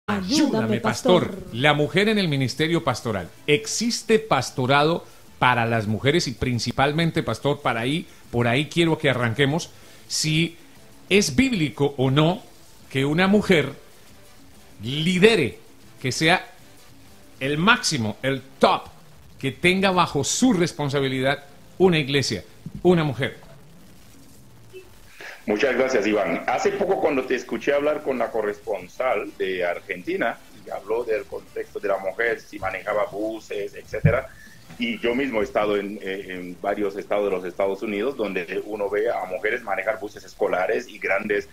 Ayúdame, pastor. La mujer en el ministerio pastoral. ¿Existe pastorado para las mujeres y principalmente, pastor, por ahí quiero que arranquemos, si es bíblico o no que una mujer lidere, que sea el máximo, el top, que tenga bajo su responsabilidad una iglesia, una mujer? Muchas gracias, Iván. Hace poco cuando te escuché hablar con la corresponsal de Argentina, y habló del contexto de la mujer, si manejaba buses, etcétera, y yo mismo he estado en varios estados de los Estados Unidos donde uno ve a mujeres manejar buses escolares y grandes,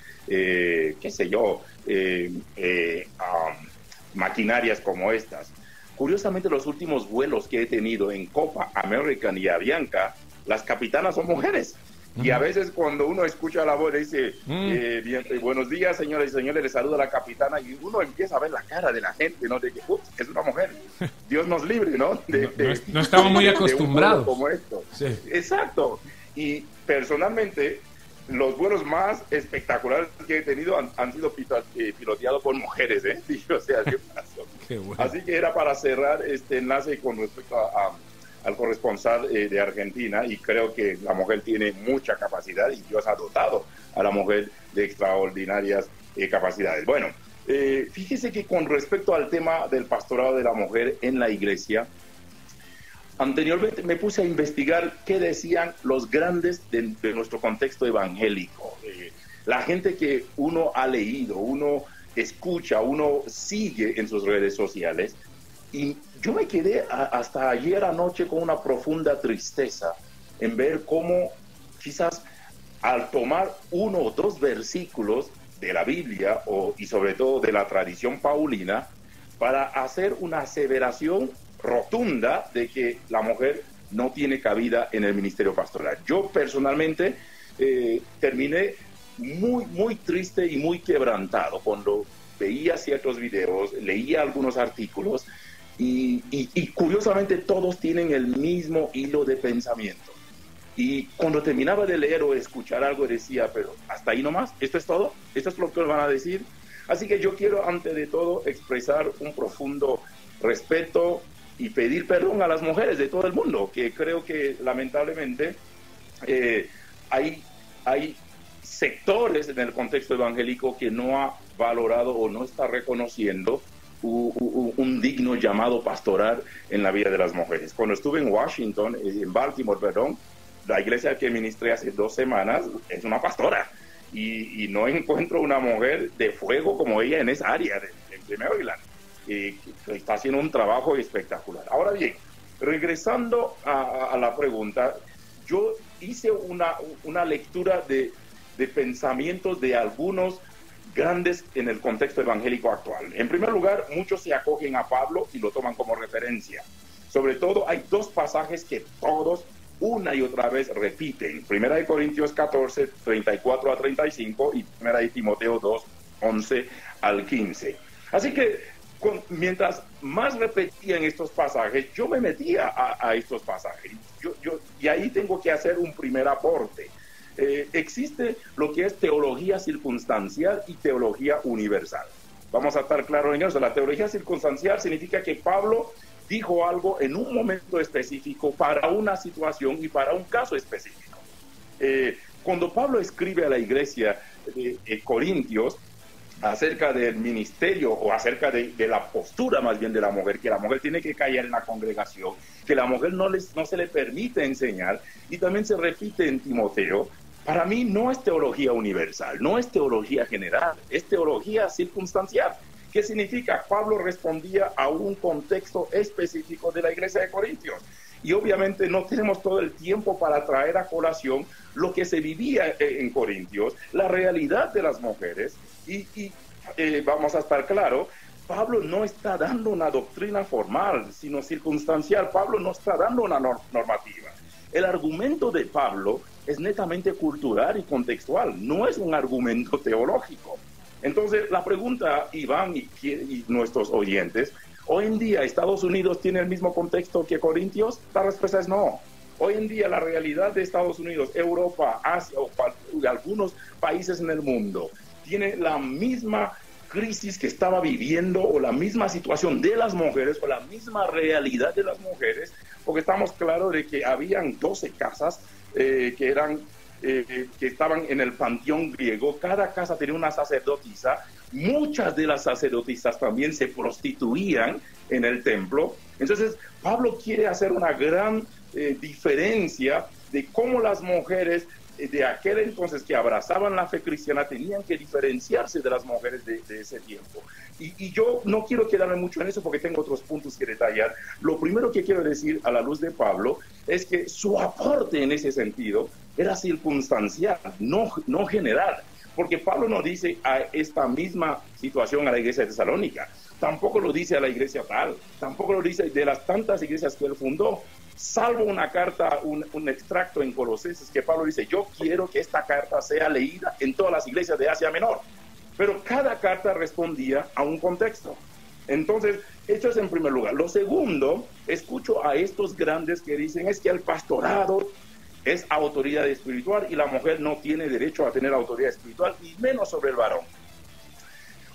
maquinarias como estas. Curiosamente, los últimos vuelos que he tenido en Copa American y Avianca, las capitanas son mujeres. Y a veces cuando uno escucha la voz le dice, buenos días, señoras y señores, le saluda la capitana, y uno empieza a ver la cara de la gente, ¿no? De que, es una mujer. Dios nos libre, ¿no? No estamos muy acostumbrados. Como esto. Sí. Exacto. Y personalmente, los vuelos más espectaculares que he tenido han sido piloteados por mujeres, ¿eh? O sea, ¿qué pasó? Qué bueno. Así que era para cerrar este enlace con respecto al corresponsal de Argentina, y creo que la mujer tiene mucha capacidad y Dios ha dotado a la mujer de extraordinarias capacidades. Bueno, fíjese que con respecto al tema del pastorado de la mujer en la iglesia, anteriormente me puse a investigar qué decían los grandes de nuestro contexto evangélico, la gente que uno ha leído, uno escucha, uno sigue en sus redes sociales. Y yo me quedé hasta ayer anoche con una profunda tristeza en ver cómo quizás al tomar uno o dos versículos de la Biblia y sobre todo de la tradición paulina para hacer una aseveración rotunda de que la mujer no tiene cabida en el ministerio pastoral. Yo personalmente terminé muy, muy triste y muy quebrantado cuando veía ciertos videos, leía algunos artículos. Y curiosamente todos tienen el mismo hilo de pensamiento. Y cuando terminaba de leer o escuchar algo decía, pero hasta ahí nomás, ¿esto es todo? ¿Esto es lo que van a decir? Así que yo quiero antes de todo expresar un profundo respeto y pedir perdón a las mujeres de todo el mundo, que creo que lamentablemente hay sectores en el contexto evangélico que no ha valorado o no está reconociendo un digno llamado pastoral en la vida de las mujeres. Cuando estuve en Washington, en Baltimore, perdón, la iglesia que ministré hace 2 semanas es una pastora, y no encuentro una mujer de fuego como ella en esa área de Maryland, que está haciendo un trabajo espectacular. Ahora bien, regresando a la pregunta, yo hice una lectura de pensamientos de algunos grandes en el contexto evangélico actual. En primer lugar, muchos se acogen a Pablo y lo toman como referencia. Sobre todo, hay 2 pasajes que todos una y otra vez repiten. Primera de Corintios 14, 34 a 35 y Primera de Timoteo 2, 11 al 15. Así que mientras más repetían estos pasajes, yo me metía a estos pasajes. Y ahí tengo que hacer un primer aporte. Existe lo que es teología circunstancial y teología universal. Vamos a estar claros en eso. La teología circunstancial significa que Pablo dijo algo en un momento específico para una situación y para un caso específico. Cuando Pablo escribe a la iglesia de Corintios acerca del ministerio o acerca de la postura más bien de la mujer, que la mujer tiene que callar en la congregación, que la mujer no se le permite enseñar, y también se repite en Timoteo, para mí no es teología universal, no es teología general, es teología circunstancial. ¿Qué significa? Pablo respondía a un contexto específico de la iglesia de Corintios. Y obviamente no tenemos todo el tiempo para traer a colación lo que se vivía en Corintios, la realidad de las mujeres. Y vamos a estar claros, Pablo no está dando una doctrina formal, sino circunstancial. Pablo no está dando una normativa. El argumento de Pablo es netamente cultural y contextual, no es un argumento teológico. Entonces, la pregunta, Iván y nuestros oyentes, ¿hoy en día Estados Unidos tiene el mismo contexto que Corintios? La respuesta es no. Hoy en día la realidad de Estados Unidos, Europa, Asia o algunos países en el mundo tiene la misma crisis que estaba viviendo o la misma situación de las mujeres o la misma realidad de las mujeres, porque estamos claros de que habían 12 casas que estaban en el panteón griego. Cada casa tenía una sacerdotisa. Muchas de las sacerdotisas también se prostituían en el templo. Entonces, Pablo quiere hacer una gran diferencia de cómo las mujeres de aquel entonces que abrazaban la fe cristiana tenían que diferenciarse de las mujeres de ese tiempo. Y yo no quiero quedarme mucho en eso porque tengo otros puntos que detallar. Lo primero que quiero decir a la luz de Pablo es que su aporte en ese sentido era circunstancial, no general. Porque Pablo no dice a esta misma situación a la iglesia de Tesalónica, tampoco lo dice a la iglesia tal, tampoco lo dice de las tantas iglesias que él fundó, salvo una carta, un extracto en Colosenses que Pablo dice, yo quiero que esta carta sea leída en todas las iglesias de Asia Menor. Pero cada carta respondía a un contexto. Entonces, esto es en primer lugar. Lo segundo, escucho a estos grandes que dicen es que el pastorado es autoridad espiritual y la mujer no tiene derecho a tener autoridad espiritual y menos sobre el varón.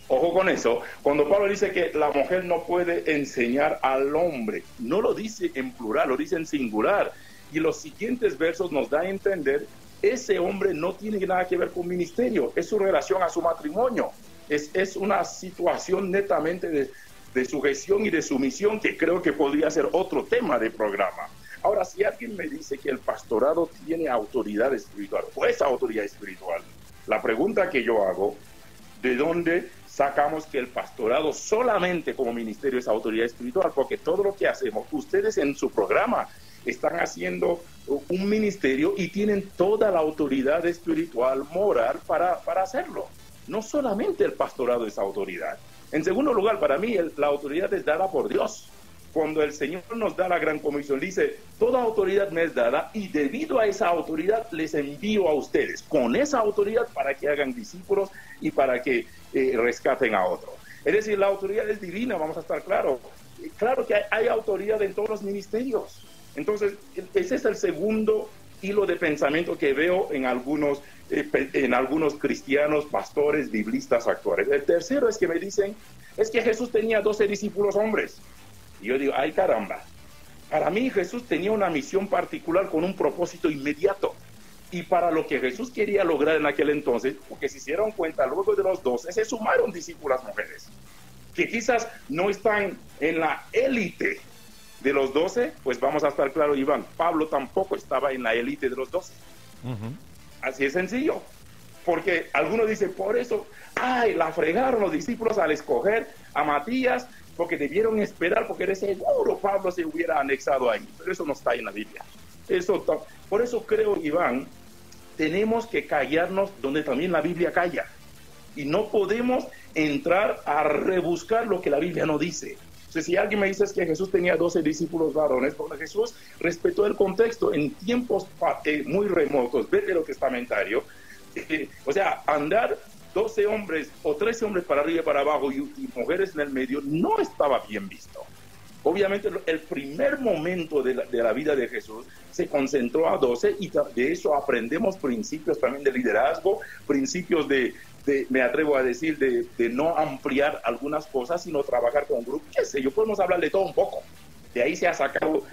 Ojo con eso, cuando Pablo dice que la mujer no puede enseñar al hombre, no lo dice en plural, lo dice en singular. Y los siguientes versos nos da a entender, ese hombre no tiene nada que ver con ministerio, es su relación a su matrimonio. Es una situación netamente de sujeción y de sumisión que creo que podría ser otro tema de programa. Ahora, si alguien me dice que el pastorado tiene autoridad espiritual, o es autoridad espiritual, la pregunta que yo hago, ¿de dónde sacamos que el pastorado solamente como ministerio es autoridad espiritual? Porque todo lo que hacemos, ustedes en su programa están haciendo un ministerio y tienen toda la autoridad espiritual, moral para hacerlo. No solamente el pastorado es autoridad. En segundo lugar, para mí la autoridad es dada por Dios. Cuando el Señor nos da la gran comisión, dice, toda autoridad me es dada y debido a esa autoridad les envío a ustedes, con esa autoridad para que hagan discípulos y para que rescaten a otros. Es decir, la autoridad es divina, vamos a estar claros. Claro que hay autoridad en todos los ministerios. Entonces, ese es el segundo hilo de pensamiento que veo en algunos cristianos, pastores, biblistas actuales. El tercero es que me dicen, es que Jesús tenía 12 discípulos hombres. Y yo digo, ay caramba, para mí Jesús tenía una misión particular con un propósito inmediato. Y para lo que Jesús quería lograr en aquel entonces, porque si se dieron cuenta, luego de los 12 se sumaron discípulas mujeres, que quizás no están en la élite de los 12, pues vamos a estar claros, Iván, Pablo tampoco estaba en la élite de los 12. Así es sencillo. Porque algunos dicen, por eso, la fregaron los discípulos al escoger a Matías, porque debieron esperar, porque de seguro Pablo se hubiera anexado ahí. Pero eso no está en la Biblia. Por eso creo, Iván, tenemos que callarnos donde también la Biblia calla. Y no podemos entrar a rebuscar lo que la Biblia no dice. Entonces, si alguien me dice que Jesús tenía 12 discípulos varones, porque Jesús respetó el contexto en tiempos muy remotos, veterotestamentario, o sea, andar 12 hombres o 13 hombres para arriba y para abajo y mujeres en el medio no estaba bien visto. Obviamente el primer momento de la vida de Jesús se concentró a 12 y de eso aprendemos principios también de liderazgo, principios me atrevo a decir, de no ampliar algunas cosas, sino trabajar con grupos, qué sé yo, podemos hablar de todo un poco. De ahí se ha sacado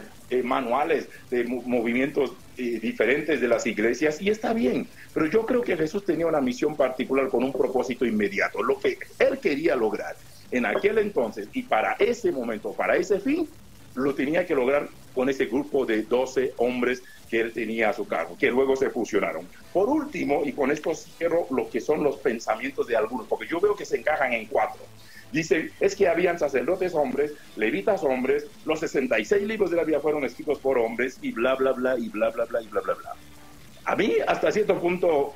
manuales de movimientos diferentes de las iglesias y está bien, pero yo creo que Jesús tenía una misión particular con un propósito inmediato, lo que él quería lograr en aquel entonces y para ese momento, para ese fin, lo tenía que lograr con ese grupo de 12 hombres que él tenía a su cargo, que luego se fusionaron. Por último, y con esto cierro lo que son los pensamientos de algunos, porque yo veo que se encajan en 4. Dice, es que habían sacerdotes hombres, levitas hombres, los 66 libros de la Biblia fueron escritos por hombres, y bla, bla, bla, y bla, bla, bla, y bla, bla, bla. A mí, hasta cierto punto,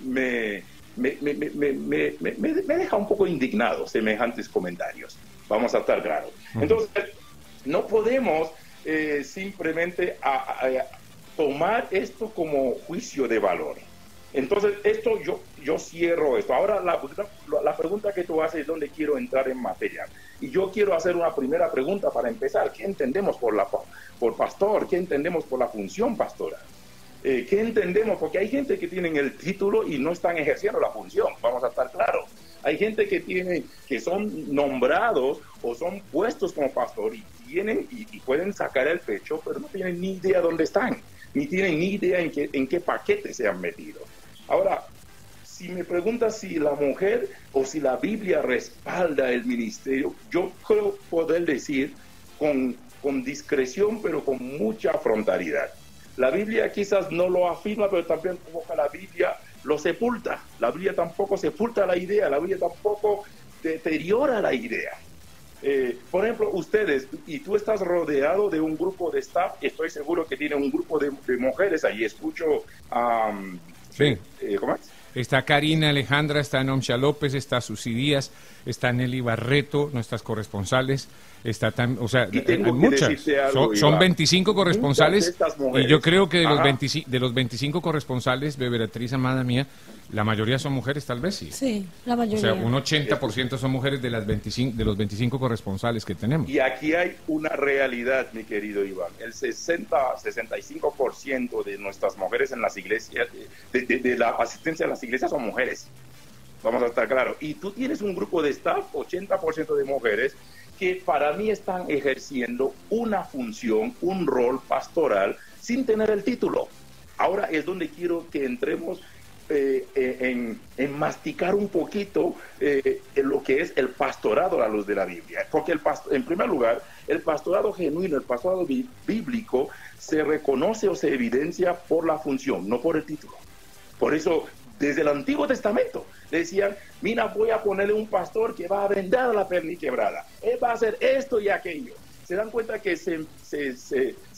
me deja un poco indignado semejantes comentarios. Vamos a estar claros. Entonces, no podemos simplemente tomar esto como juicio de valor. Entonces, esto yo cierro esto. Ahora, la pregunta que tú haces es donde quiero entrar en materia. Y yo quiero hacer una primera pregunta para empezar. ¿Qué entendemos por pastor? ¿Qué entendemos por la función pastoral? ¿Qué entendemos? Porque hay gente que tienen el título y no están ejerciendo la función. Vamos a estar claros. Hay gente que son nombrados o son puestos como pastor y pueden sacar el pecho, pero no tienen ni idea dónde están, ni tienen ni idea en qué paquete se han metido. Ahora, si me preguntas si la mujer o si la Biblia respalda el ministerio, yo creo poder decir con discreción, pero con mucha frontalidad. La Biblia quizás no lo afirma, pero también como que la Biblia lo sepulta. La Biblia tampoco sepulta la idea, la Biblia tampoco deteriora la idea. Por ejemplo, ustedes, y tú estás rodeado de un grupo de staff, estoy seguro que tiene un grupo de mujeres, ahí escucho... sí. ¿Cómo es? Está Karina Alejandra, está Nomcha López, está Susi Díaz, está Nelly Barreto, nuestras corresponsales, está o sea, hay muchas. Son 25 corresponsales y yo creo que de los 25 corresponsales, Beatriz, amada mía, la mayoría son mujeres, tal vez sí. Sí, la mayoría. O sea, un 80% son mujeres de los 25 corresponsales que tenemos. Y aquí hay una realidad, mi querido Iván. El 65% de nuestras mujeres en las iglesias, de la asistencia a las iglesias son mujeres. Vamos a estar claros. Y tú tienes un grupo de staff, 80% de mujeres, que para mí están ejerciendo una función, un rol pastoral, sin tener el título. Ahora es donde quiero que entremos en masticar un poquito en lo que es el pastorado a la luz de la Biblia. Porque en primer lugar, el pastorado genuino, el pastorado bíblico, se reconoce o se evidencia por la función, no por el título. Por eso, desde el Antiguo Testamento, le decían, mira, voy a ponerle un pastor que va a vendar la perniquebrada. Él va a hacer esto y aquello. Se dan cuenta que se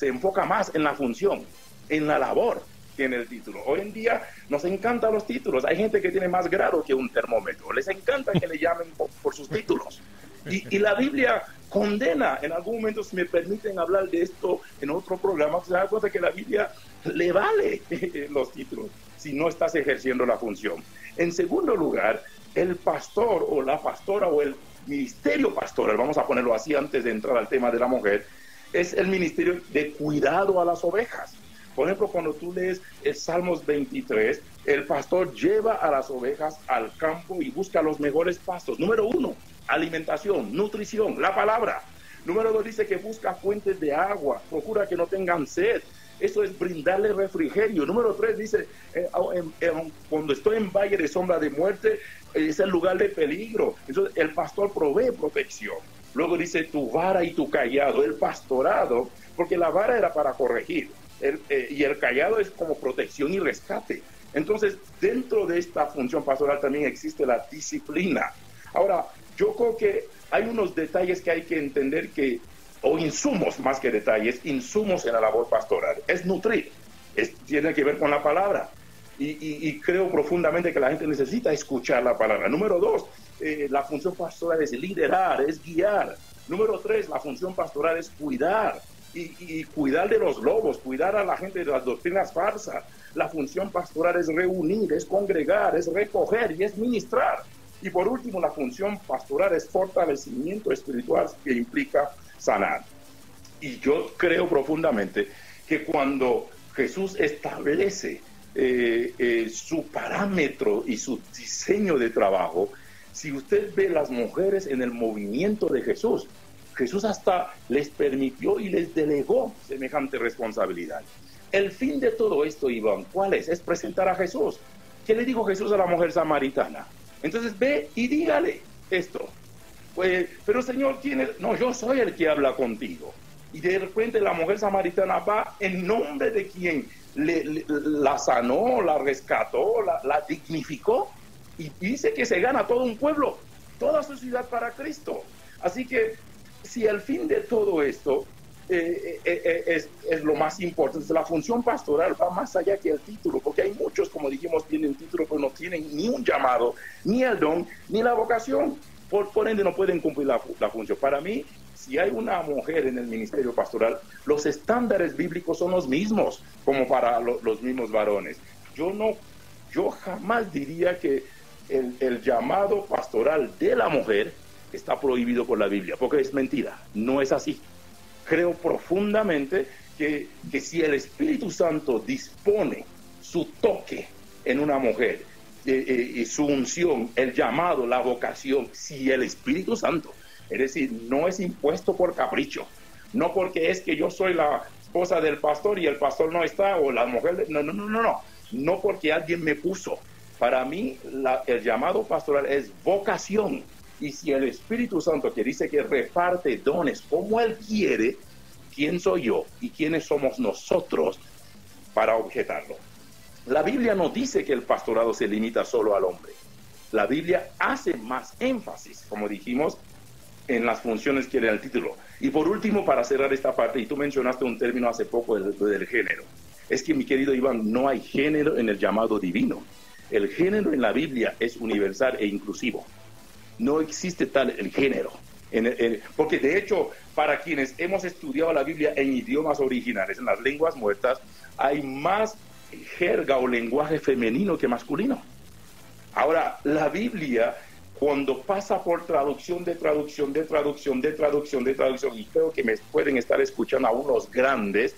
enfoca más en la función, en la labor, que en el título. Hoy en día nos encantan los títulos. Hay gente que tiene más grado que un termómetro. Les encanta que le llamen por sus títulos. Y la Biblia condena, en algún momento, si me permiten hablar de esto en otro programa, se dan cuenta que la Biblia le vale los títulos si no estás ejerciendo la función. En segundo lugar, el pastor o la pastora o el ministerio pastoral, vamos a ponerlo así antes de entrar al tema de la mujer, es el ministerio de cuidado a las ovejas. Por ejemplo, cuando tú lees el Salmos 23, el pastor lleva a las ovejas al campo y busca los mejores pastos. Número 1, alimentación, nutrición, la palabra. Número 2, dice que busca fuentes de agua, procura que no tengan sed. Eso es brindarle refrigerio. Número 3, dice, cuando estoy en valle de sombra de muerte, es el lugar de peligro. Entonces, el pastor provee protección. Luego dice, tu vara y tu callado, el pastorado, porque la vara era para corregir. Y el callado es como protección y rescate. Entonces, dentro de esta función pastoral también existe la disciplina. Ahora, yo creo que hay unos detalles que hay que entender o insumos más que detalles, insumos en la labor pastoral. Es nutrir, tiene que ver con la palabra. Y creo profundamente que la gente necesita escuchar la palabra. Número 2, la función pastoral es liderar, es guiar. Número 3, la función pastoral es cuidar. Y cuidar de los lobos, cuidar a la gente de las doctrinas falsas. La función pastoral es reunir, es congregar, es recoger y es ministrar. Y por último, la función pastoral es fortalecimiento espiritual que implica sanar. Y yo creo profundamente que cuando Jesús establece su parámetro y su diseño de trabajo, si usted ve las mujeres en el movimiento de Jesús, Jesús hasta les permitió y les delegó semejante responsabilidad. El fin de todo esto, Iván, ¿cuál es? Es presentar a Jesús. ¿Qué le dijo Jesús a la mujer samaritana? Entonces ve y dígale esto. Pues, pero Señor, ¿quién es? No, yo soy el que habla contigo. Y de repente la mujer samaritana va en nombre de quien la sanó, la rescató, la dignificó. Y dice que se gana todo un pueblo, toda su ciudad para Cristo. Así que si al fin de todo esto es lo más importante, la función pastoral va más allá que el título, porque hay muchos, como dijimos, tienen título, pero no tienen ni un llamado, ni el don, ni la vocación. Por ende no pueden cumplir la función. Para mí, si hay una mujer en el ministerio pastoral, los estándares bíblicos son los mismos como para los mismos varones. Yo jamás diría que el llamado pastoral de la mujer está prohibido por la Biblia, porque es mentira, no es así. Creo profundamente que si el Espíritu Santo dispone su toque en una mujer, su unción, el llamado, la vocación, si el Espíritu Santo, es decir, no es impuesto por capricho, no porque es que yo soy la esposa del pastor y el pastor no está, o la mujer, no porque alguien me puso. Para mí, el llamado pastoral es vocación, y si el Espíritu Santo, que dice que reparte dones como Él quiere, ¿quién soy yo y quiénes somos nosotros para objetarlo? La Biblia no dice que el pastorado se limita solo al hombre. La Biblia hace más énfasis, como dijimos, en las funciones que era el título. Y por último, para cerrar esta parte, y tú mencionaste un término hace poco del género, es que, mi querido Iván, no hay género en el llamado divino. El género en la Biblia es universal e inclusivo. No existe tal el género. Porque de hecho, para quienes hemos estudiado la Biblia en idiomas originales, en las lenguas muertas, hay más jerga o lenguaje femenino que masculino. Ahora, la Biblia, cuando pasa por traducción, y creo que me pueden estar escuchando a unos grandes,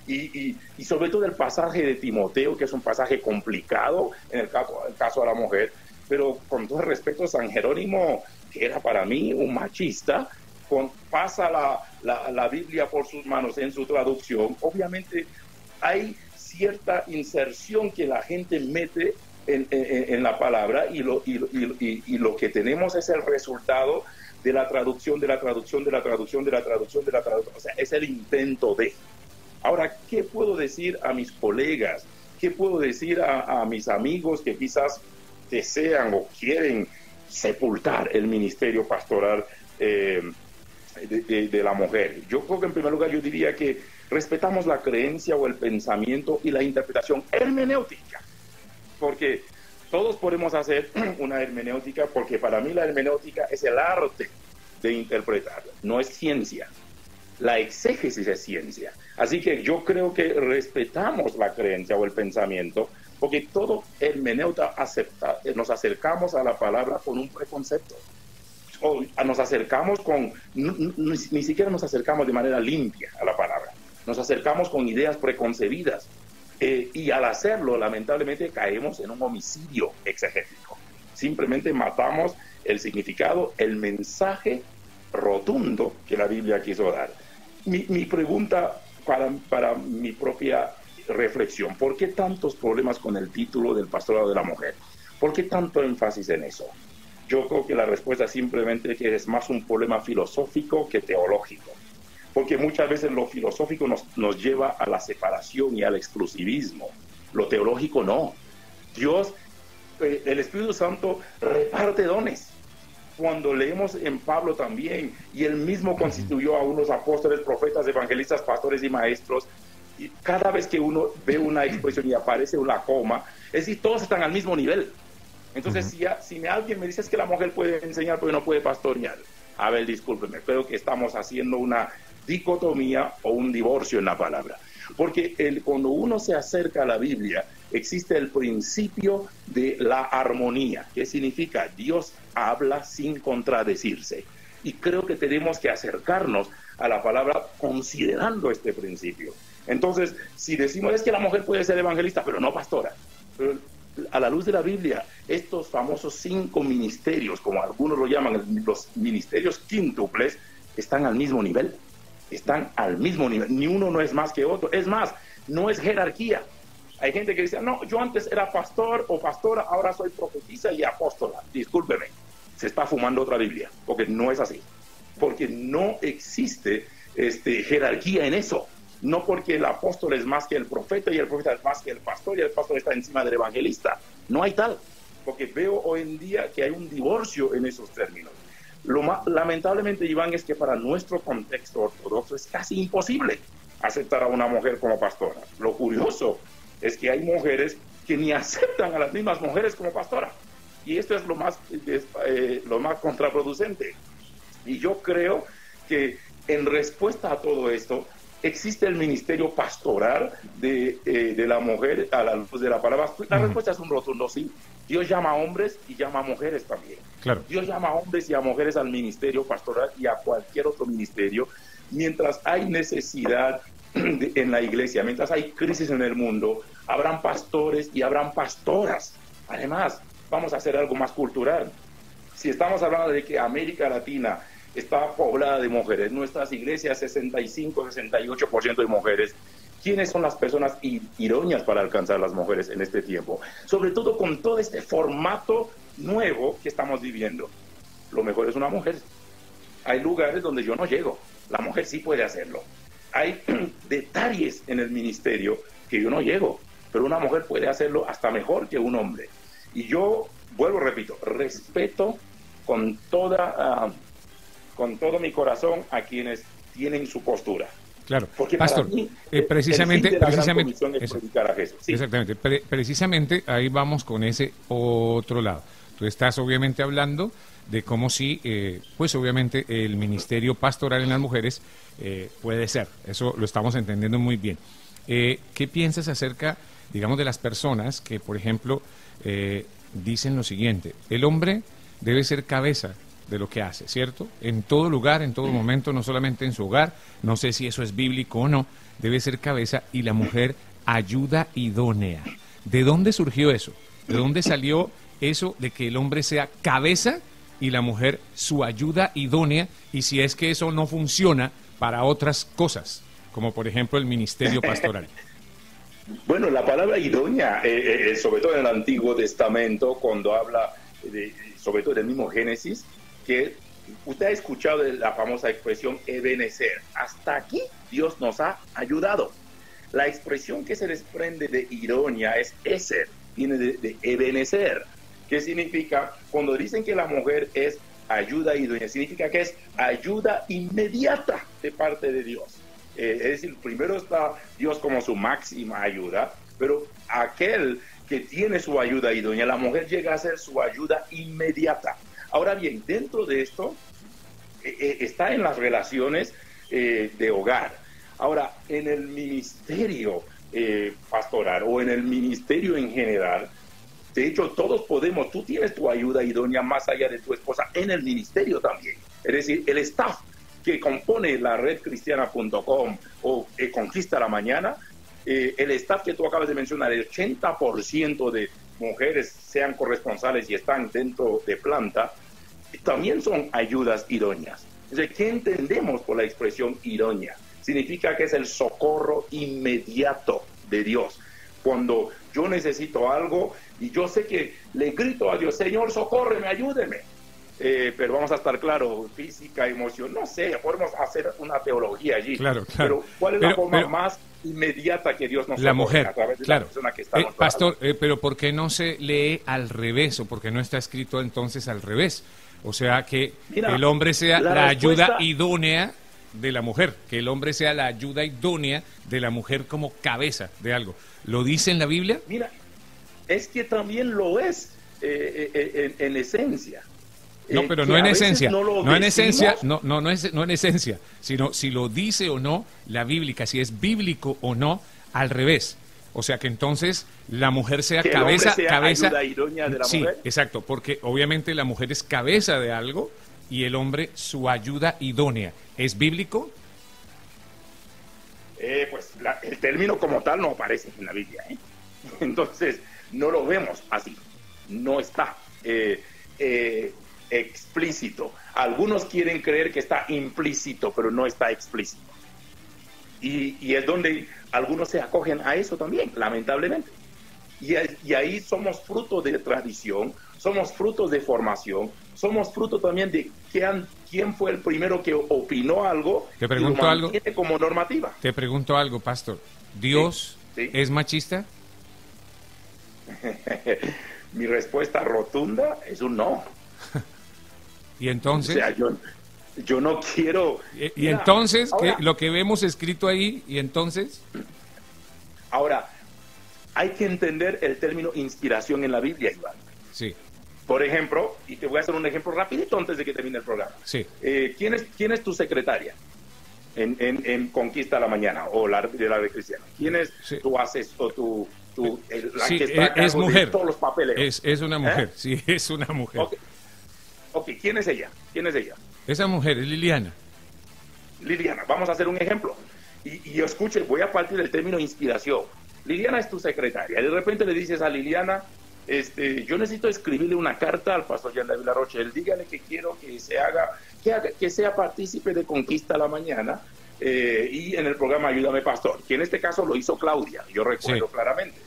y sobre todo el pasaje de Timoteo, que es un pasaje complicado en el caso de la mujer, pero con todo respeto, San Jerónimo, que era para mí un machista, pasa la Biblia por sus manos en su traducción. Obviamente hay cierta inserción que la gente mete en la palabra, y lo que tenemos es el resultado de la traducción, o sea, es el intento de. Ahora, ¿qué puedo decir a mis colegas? ¿Qué puedo decir a mis amigos que quizás desean o quieren sepultar el ministerio pastoral de la mujer? Yo creo que en primer lugar yo diría que respetamos la creencia o el pensamiento y la interpretación hermenéutica, porque todos podemos hacer una hermenéutica, porque para mí la hermenéutica es el arte de interpretar, no es ciencia. La exégesis es ciencia. Así que yo creo que respetamos la creencia o el pensamiento, porque todo hermeneuta acepta, nos acercamos a la palabra con un preconcepto. O nos acercamos ni siquiera nos acercamos de manera limpia a la palabra. Nos acercamos con ideas preconcebidas. Y al hacerlo, lamentablemente, caemos en un homicidio exegético. Simplemente matamos el significado, el mensaje rotundo que la Biblia quiso dar. Mi pregunta para mi propia reflexión: ¿por qué tantos problemas con el título del pastorado de la mujer? ¿Por qué tanto énfasis en eso? Yo creo que la respuesta simplemente es que es más un problema filosófico que teológico, porque muchas veces lo filosófico nos lleva a la separación y al exclusivismo. Lo teológico no. Dios, el Espíritu Santo reparte dones. Cuando leemos en Pablo también, y él mismo constituyó a unos apóstoles, profetas, evangelistas, pastores y maestros, y cada vez que uno ve una expresión y aparece una coma, es decir, todos están al mismo nivel. Entonces, si alguien me dice es que la mujer puede enseñar pero no puede pastorear, a ver, discúlpeme, creo que estamos haciendo una dicotomía o un divorcio en la palabra. Porque cuando uno se acerca a la Biblia, existe el principio de la armonía, que significa Dios habla sin contradecirse. Y creo que tenemos que acercarnos a la palabra considerando este principio. Entonces, si decimos es que la mujer puede ser evangelista, pero no pastora, pero a la luz de la Biblia, estos famosos 5 ministerios, como algunos lo llaman, los ministerios quíntuples, están al mismo nivel. Están al mismo nivel, ni uno no es más que otro. Es más, no es jerarquía. Hay gente que dice, no, yo antes era pastor o pastora, ahora soy profetisa y apóstola. Discúlpeme, se está fumando otra Biblia, porque no es así. Porque no existe jerarquía en eso. No porque el apóstol es más que el profeta y el profeta es más que el pastor y el pastor está encima del evangelista. No hay tal. Porque veo hoy en día que hay un divorcio en esos términos. Lamentablemente, Iván, es que para nuestro contexto ortodoxo es casi imposible aceptar a una mujer como pastora. Lo curioso es que hay mujeres que ni aceptan a las mismas mujeres como pastora. Y esto es lo más contraproducente. Y yo creo que en respuesta a todo esto, existe el ministerio pastoral de la mujer a la luz de la palabra. La respuesta es un rotundo sí. Dios llama a hombres y llama a mujeres también. Claro. Dios llama a hombres y a mujeres al ministerio pastoral y a cualquier otro ministerio. Mientras hay necesidad en la iglesia, mientras hay crisis en el mundo, habrán pastores y habrán pastoras. Además, vamos a hacer algo más cultural. Si estamos hablando de que América Latina está poblada de mujeres, nuestras iglesias 65-68% de mujeres, ¿quiénes son las personas idóneas para alcanzar a las mujeres en este tiempo? Sobre todo con todo este formato nuevo que estamos viviendo. Lo mejor es una mujer. Hay lugares donde yo no llego, la mujer sí puede hacerlo. Hay detalles en el ministerio que yo no llego, pero una mujer puede hacerlo hasta mejor que un hombre. Y yo, vuelvo, repito, respeto con todo mi corazón a quienes tienen su postura. Claro, porque pastor, para mí, precisamente, el fin de la gran comisión es predicar a Jesús. ¿Sí? Exactamente, precisamente ahí vamos con ese otro lado. Tú estás obviamente hablando de cómo sí, pues obviamente el ministerio pastoral en las mujeres puede ser, eso lo estamos entendiendo muy bien. ¿Qué piensas acerca, digamos, de las personas que, por ejemplo, dicen lo siguiente: el hombre debe ser cabeza de lo que hace, ¿cierto? En todo lugar, en todo momento, no solamente en su hogar, no sé si eso es bíblico o no, debe ser cabeza, y la mujer ayuda idónea. ¿De dónde surgió eso? ¿De dónde salió eso de que el hombre sea cabeza y la mujer su ayuda idónea? Y si es que eso no funciona para otras cosas, como por ejemplo el ministerio pastoral. Bueno, la palabra idónea, sobre todo en el Antiguo Testamento, cuando habla sobre todo del mismo Génesis, que usted ha escuchado de la famosa expresión Ebenezer. Hasta aquí Dios nos ha ayudado. La expresión que se desprende de idónea es Eser, viene de Ebenezer, que significa, cuando dicen que la mujer es ayuda idónea, significa que es ayuda inmediata de parte de Dios. Es decir, primero está Dios como su máxima ayuda, pero aquel que tiene su ayuda idónea, la mujer llega a ser su ayuda inmediata. Ahora bien, dentro de esto está en las relaciones de hogar. Ahora, en el ministerio pastoral o en el ministerio en general, de hecho, todos podemos, tú tienes tu ayuda idónea más allá de tu esposa en el ministerio también. Es decir, el staff que compone la red cristiana.com o Conquista la Mañana, el staff que tú acabas de mencionar, el 80% de mujeres sean corresponsales y están dentro de planta, también son ayudas idóneas. Entonces, ¿qué entendemos por la expresión idónea? Significa que es el socorro inmediato de Dios. Cuando yo necesito algo y yo sé que le grito a Dios: Señor, socórreme, ayúdeme. Pero vamos a estar claros, física, emoción, no sé, podemos hacer una teología allí. Claro. Pero ¿cuál es la forma más inmediata que Dios nos la socorre? mujer, A través de claro. la persona que está pastor, pero ¿por qué no se lee al revés? ¿O por qué no está escrito entonces al revés? O sea, que el hombre sea la ayuda idónea de la mujer, que el hombre sea la ayuda idónea de la mujer como cabeza de algo. ¿Lo dice en la Biblia? Mira, es que también lo es en esencia. No, pero no en esencia, no en esencia, no en esencia, sino si lo dice o no la bíblica, si es bíblico o no, al revés. O sea, que entonces la mujer sea que cabeza, sea cabeza. Ayuda idónea de la sí, mujer. Exacto, porque obviamente la mujer es cabeza de algo y el hombre su ayuda idónea. ¿Es bíblico? Pues el término como tal no aparece en la Biblia, ¿eh? Entonces no lo vemos así, no está explícito. Algunos quieren creer que está implícito, pero no está explícito. Y es donde algunos se acogen a eso también, lamentablemente. Y ahí somos fruto de tradición, somos frutos de formación, somos fruto también de quién fue el primero que opinó algo. Te pregunto y lo mantiene como normativa. Te pregunto algo, pastor. ¿Dios es machista? Mi respuesta rotunda es un no. ¿Y entonces? O sea, yo no quiero... ¿Y entonces? Ahora, lo que vemos escrito ahí, ¿y entonces? Ahora, hay que entender el término inspiración en la Biblia, Iván. Sí. Por ejemplo, y te voy a hacer un ejemplo rapidito antes de que termine el programa. Sí. ¿Quién es tu secretaria en Conquista la Mañana o de la red cristiana? ¿Quién es tu asesor, la que está a cargo es mujer. De todos los papeles? Es una mujer, sí, es una mujer. Ok, ¿quién es ella? Esa mujer es Liliana. Liliana, vamos a hacer un ejemplo. Y escuche, voy a partir del término inspiración. Liliana es tu secretaria. De repente le dices a Liliana: yo necesito escribirle una carta al pastor Jean David Larochelle, dígale que quiero que que sea partícipe de Conquista a la Mañana y en el programa Ayúdame Pastor, que en este caso lo hizo Claudia, yo recuerdo claramente.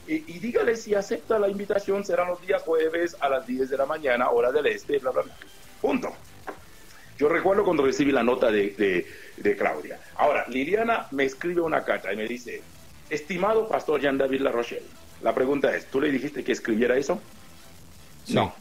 Y dígale si acepta la invitación, serán los días jueves a las 10 de la mañana, hora del este, bla, bla, bla. Punto. Yo recuerdo cuando recibí la nota de Claudia. Ahora, Liliana me escribe una carta y me dice, estimado pastor Jean David Larochelle, la pregunta es, ¿tú le dijiste que escribiera eso? Sí. No.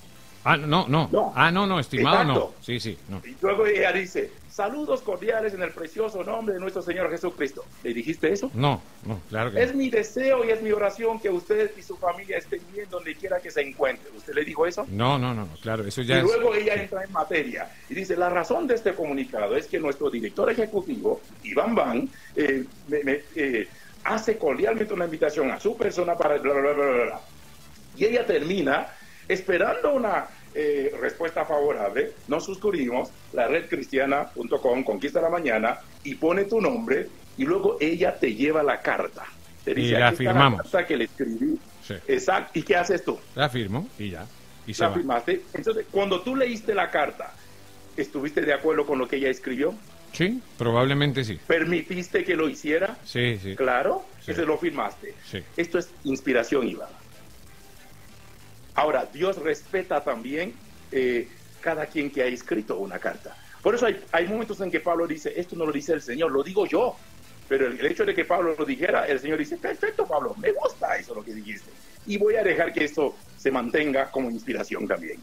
No, estimado. Exacto. No. Sí, no. Y luego ella dice, saludos cordiales en el precioso nombre de nuestro Señor Jesucristo. ¿Le dijiste eso? No, claro que Es mi deseo y es mi oración que usted y su familia estén bien donde quiera que se encuentre. ¿Usted le dijo eso? No, claro, eso ya y luego ella entra en materia y dice, la razón de este comunicado es que nuestro director ejecutivo, Iván Van, hace cordialmente una invitación a su persona para bla, bla, bla, bla, bla. Y ella termina esperando una respuesta favorable. Nos suscribimos, la redcristiana.com, Conquista la Mañana, y pone tu nombre, y luego ella te lleva la carta. Te dice, y la firmamos. La carta que le escribí. Sí. Exacto. ¿Y qué haces tú? La firmo y ya. Y la firmaste. Entonces, cuando tú leíste la carta, ¿estuviste de acuerdo con lo que ella escribió? Sí, probablemente sí. ¿Permitiste que lo hiciera? Sí. Claro, sí. Entonces lo firmaste. Sí. Esto es inspiración, Iván. Ahora, Dios respeta también cada quien que ha escrito una carta. Por eso hay momentos en que Pablo dice, esto no lo dice el Señor, lo digo yo. Pero el hecho de que Pablo lo dijera, el Señor dice, perfecto, Pablo, me gusta eso lo que dijiste. Y voy a dejar que esto se mantenga como inspiración también.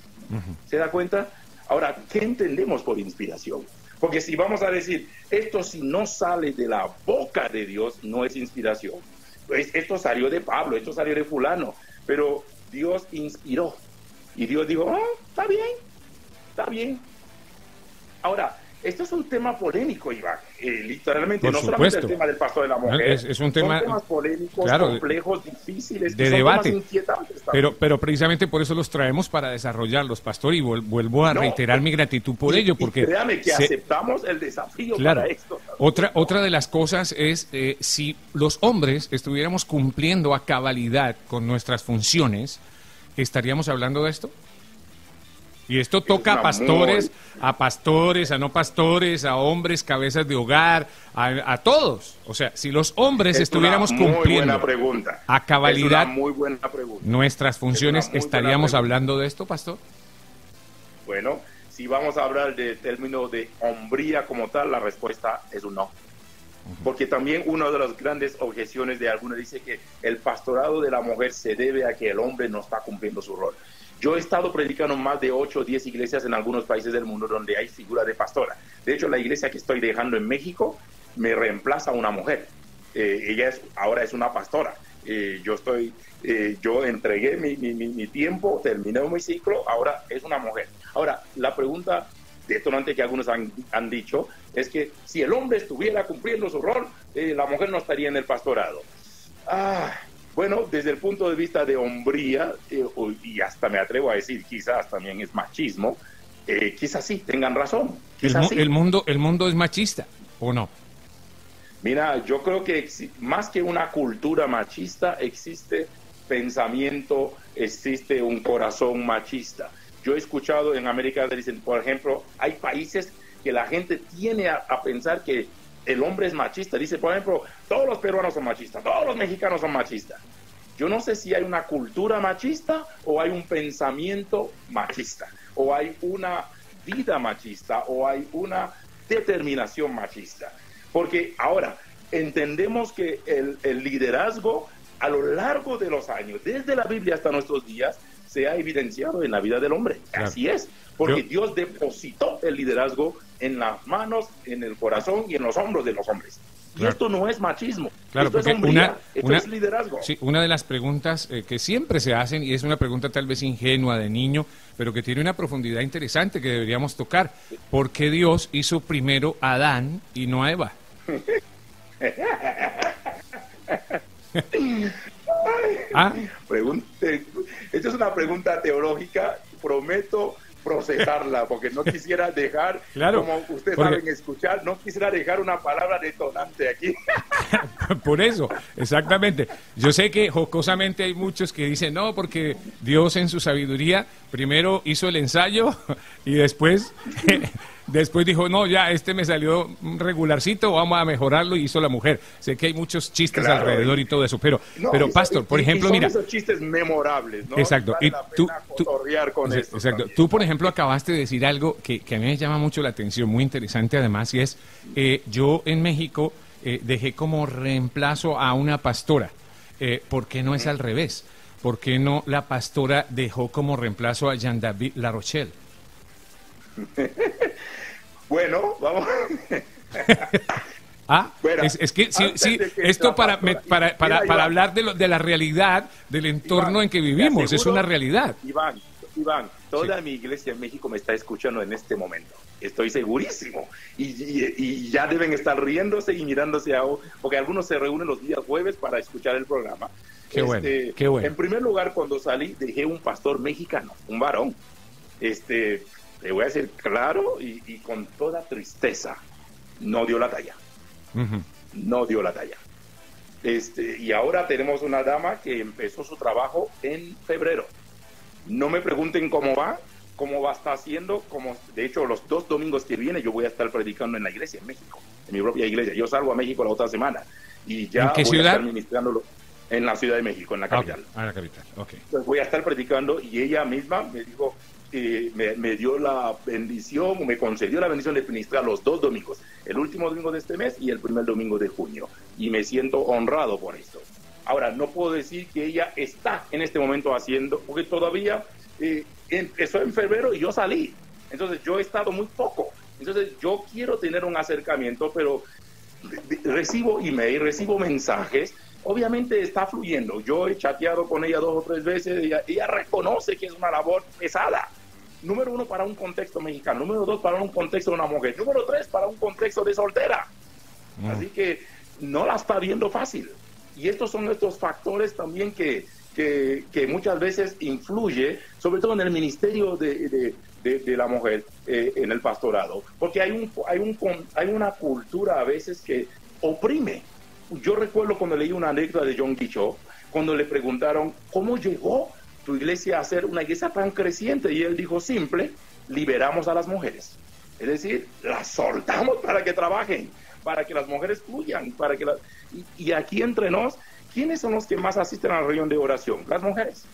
¿Se da cuenta? Ahora, ¿qué entendemos por inspiración? Porque si vamos a decir, esto si no sale de la boca de Dios, no es inspiración. Pues esto salió de Pablo, esto salió de fulano, pero Dios inspiró. Y Dios dijo, está bien. Ahora, esto es un tema polémico, Iván. Literalmente, por no supuesto. Solamente el tema del pastor de la mujer. Es un tema, son temas polémicos, claro, complejos, difíciles, de debate. Inquietantes pero precisamente por eso los traemos para desarrollarlos, pastor, y vuelvo a reiterar mi gratitud por ello. Porque créame que aceptamos el desafío para esto. Otra de las cosas es, si los hombres estuviéramos cumpliendo a cabalidad con nuestras funciones, ¿estaríamos hablando de esto? Y esto toca a pastores, a no pastores, a hombres, cabezas de hogar, a todos. O sea, si los hombres estuviéramos cumpliendo a cabalidad nuestras funciones, ¿estaríamos hablando de esto, pastor? Bueno, si vamos a hablar del término de hombría como tal, la respuesta es un no. Porque también una de las grandes objeciones de algunos dice que el pastorado de la mujer se debe a que el hombre no está cumpliendo su rol. Yo he estado predicando en más de 8 o 10 iglesias en algunos países del mundo donde hay figura de pastora. De hecho, la iglesia que estoy dejando en México me reemplaza una mujer. Ella ahora es una pastora. Yo entregué mi tiempo, terminé mi ciclo, ahora es una mujer. Ahora, la pregunta detonante que algunos han dicho es que si el hombre estuviera cumpliendo su rol, la mujer no estaría en el pastorado. Bueno, desde el punto de vista de hombría, y hasta me atrevo a decir, quizás también es machismo, quizás sí, tengan razón. ¿El mundo es machista o no? Mira, yo creo que más que una cultura machista, existe pensamiento, existe un corazón machista. Yo he escuchado en América, dicen, por ejemplo, hay países que la gente tiene a pensar que el hombre es machista. Dice, por ejemplo, todos los peruanos son machistas, todos los mexicanos son machistas. Yo no sé si hay una cultura machista o hay un pensamiento machista, o hay una vida machista, o hay una determinación machista. Porque ahora entendemos que el liderazgo a lo largo de los años, desde la Biblia hasta nuestros días, se ha evidenciado en la vida del hombre. Claro. Así es, porque Dios depositó el liderazgo en las manos, en el corazón y en los hombros de los hombres. Y esto no es machismo, esto es hombría, esto es liderazgo. Sí, una de las preguntas que siempre se hacen, y es una pregunta tal vez ingenua de niño, pero que tiene una profundidad interesante que deberíamos tocar. ¿Por qué Dios hizo primero a Adán y no a Eva? Esta es una pregunta teológica. Prometo procesarla, porque no quisiera dejar, claro, como ustedes porque... saben escuchar, no quisiera dejar una palabra detonante aquí. Por eso, exactamente. Yo sé que jocosamente hay muchos que dicen, no, porque Dios en su sabiduría primero hizo el ensayo y después dijo, no, ya, me salió regularcito, vamos a mejorarlo, y hizo la mujer. Sé que hay muchos chistes alrededor y todo eso, pero Pastor, por ejemplo, son mira... esos chistes memorables, ¿no? Exacto. Vale la pena cotorrear con eso exacto. También. Tú, por ejemplo, acabaste de decir algo que a mí me llama mucho la atención, muy interesante además, y es, yo en México dejé como reemplazo a una pastora. ¿Por qué no es al revés? ¿Por qué no la pastora dejó como reemplazo a Jean-David La Rochelle? Bueno, vamos. Bueno, es que sí, esto para hablar de la realidad, del entorno Iván, en que vivimos, es una realidad. Iván, toda mi iglesia en México me está escuchando en este momento. Estoy segurísimo. Y ya deben estar riéndose y mirándose porque algunos se reúnen los días jueves para escuchar el programa. Qué bueno. En primer lugar, cuando salí, dejé un pastor mexicano, un varón. Le voy a decir claro y con toda tristeza, no dio la talla. Uh-huh. No dio la talla. Y ahora tenemos una dama que empezó su trabajo en febrero. No me pregunten cómo va estar haciendo, de hecho los 2 domingos que viene yo voy a estar predicando en la iglesia en México, en mi propia iglesia. Yo salgo a México la otra semana y ya ¿En qué voy ciudad? a estar ministrándolo en la Ciudad de México, en la capital. Okay. La capital, ok. Entonces voy a estar predicando y ella misma me dijo, me dio la bendición, me concedió la bendición de ministrar los 2 domingos, el último domingo de este mes y el primer domingo de junio, y me siento honrado por esto. Ahora, no puedo decir que ella está en este momento haciendo, porque todavía empezó en febrero y yo salí, entonces yo he estado muy poco, entonces yo quiero tener un acercamiento, pero recibo email, recibo mensajes. Obviamente está fluyendo. Yo he chateado con ella 2 o 3 veces. Ella reconoce que es una labor pesada. Número 1, para un contexto mexicano. Número 2, para un contexto de una mujer. Número 3, para un contexto de soltera. Así que no la está viendo fácil. Y estos son estos factores también que muchas veces influye, sobre todo en el ministerio de la mujer, en el pastorado. Porque hay una cultura a veces que oprime. Yo recuerdo cuando leí una anécdota de John Guichot, cuando le preguntaron, ¿cómo llegó tu iglesia a ser una iglesia tan creciente? Y él dijo, simple, liberamos a las mujeres. Es decir, las soltamos para que trabajen, para que las mujeres fluyan, y aquí entre nos, ¿quiénes son los que más asisten a la reunión de oración? Las mujeres.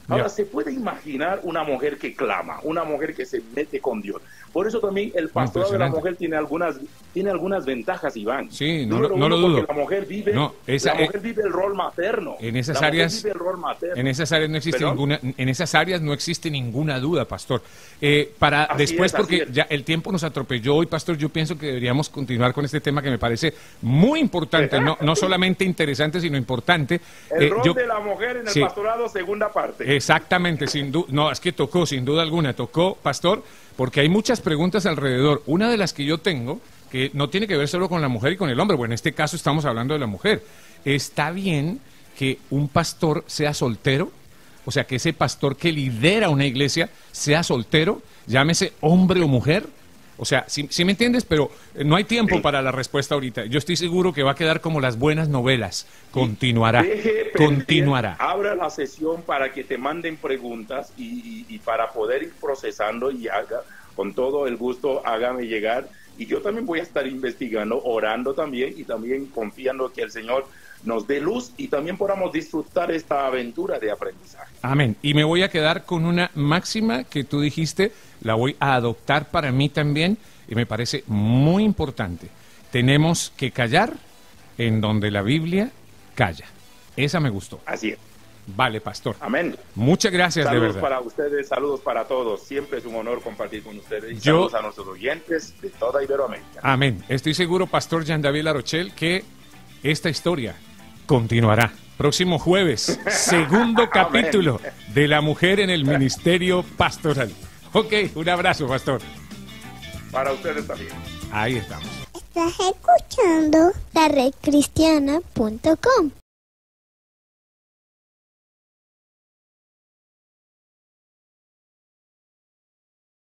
Ahora, se puede imaginar una mujer que clama, una mujer que se mete con Dios. Por eso también el pastorado de la mujer tiene algunas ventajas, Iván. Sí, no lo dudo. La mujer vive el rol materno. En esas áreas no existe no existe ninguna duda, pastor. Porque ya el tiempo nos atropelló hoy, pastor, yo pienso que deberíamos continuar con este tema que me parece muy importante, no solamente interesante, sino importante. El rol de la mujer en el pastorado, segunda parte. Exactamente, sin duda. No, es que sin duda alguna, pastor, porque hay muchas preguntas alrededor. Una de las que yo tengo, que no tiene que ver solo con la mujer y con el hombre, bueno, en este caso estamos hablando de la mujer. ¿Está bien que un pastor sea soltero? O sea, que ese pastor que lidera una iglesia sea soltero, llámese hombre o mujer. O sea, sí me entiendes, pero no hay tiempo para la respuesta ahorita. Yo estoy seguro que va a quedar como las buenas novelas. Continuará. Abra la sesión para que te manden preguntas y para poder ir procesando y con todo el gusto, hágame llegar. Y yo también voy a estar investigando, orando también y también confiando que el Señor nos dé luz y también podamos disfrutar esta aventura de aprendizaje. Amén. Y me voy a quedar con una máxima que tú dijiste, la voy a adoptar para mí también y me parece muy importante. Tenemos que callar en donde la Biblia calla. Esa me gustó. Así es. Vale, pastor. Amén. Muchas gracias, saludos de verdad. Para ustedes, saludos para todos. Siempre es un honor compartir con ustedes. Y saludos a nuestros oyentes de toda Iberoamérica. Amén. Estoy seguro, pastor Jean-David La Rochelle, que esta historia continuará. Próximo jueves, segundo capítulo de la mujer en el ministerio pastoral. Ok, un abrazo, pastor. Para ustedes también. Ahí estamos. Estás escuchando la redcristiana.com.